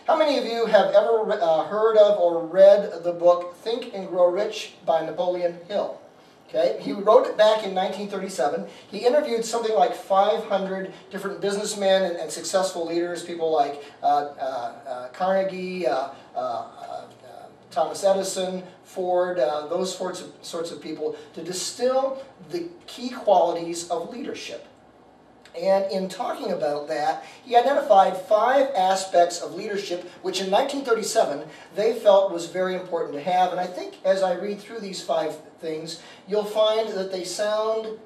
How many of you have ever heard of or read the book Think and Grow Rich by Napoleon Hill? Okay, he wrote it back in 1937. He interviewed something like 500 different businessmen and successful leaders, people like Carnegie, Thomas Edison, Ford, those sorts of people, to distill the key qualities of leadership. And in talking about that, he identified 5 aspects of leadership which in 1937 they felt was very important to have. And I think as I read through these 5 things, you'll find that they sound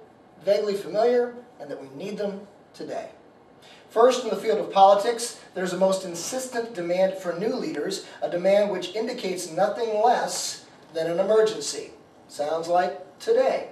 vaguely familiar and that we need them today. First, in the field of politics, there's a most insistent demand for new leaders, a demand which indicates nothing less than an emergency. Sounds like today.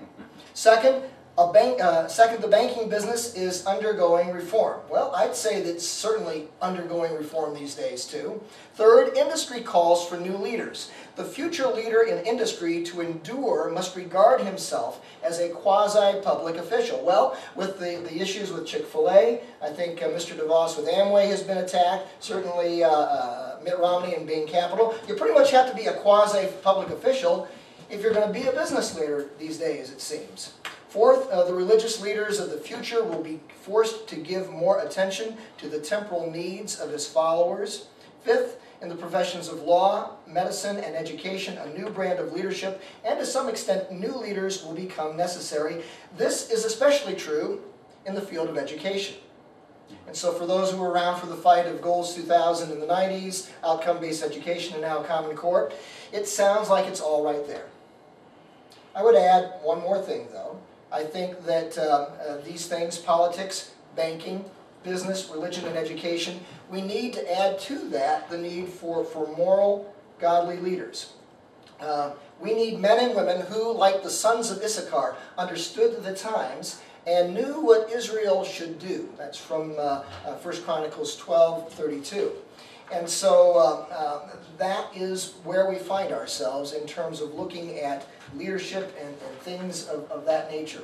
Second, the banking business is undergoing reform. Well, I'd say that it's certainly undergoing reform these days too. Third, industry calls for new leaders. The future leader in industry to endure must regard himself as a quasi-public official. Well, with the issues with Chick-fil-A, I think Mr. DeVos with Amway has been attacked, certainly Mitt Romney and Bain Capital. You pretty much have to be a quasi-public official if you're going to be a business leader these days, it seems. Fourth, the religious leaders of the future will be forced to give more attention to the temporal needs of his followers. Fifth, in the professions of law, medicine, and education, a new brand of leadership, and to some extent, new leaders will become necessary. This is especially true in the field of education. And so for those who were around for the fight of Goals 2000 in the 90s, outcome-based education, and now Common Core, it sounds like it's all right there. I would add one more thing, though. I think that these things, politics, banking, business, religion, and education, we need to add to that the need for moral, godly leaders. We need men and women who, like the sons of Issachar, understood the times and knew what Israel should do. That's from 1 Chronicles 12:32. And so that is where we find ourselves in terms of looking at leadership and things of that nature.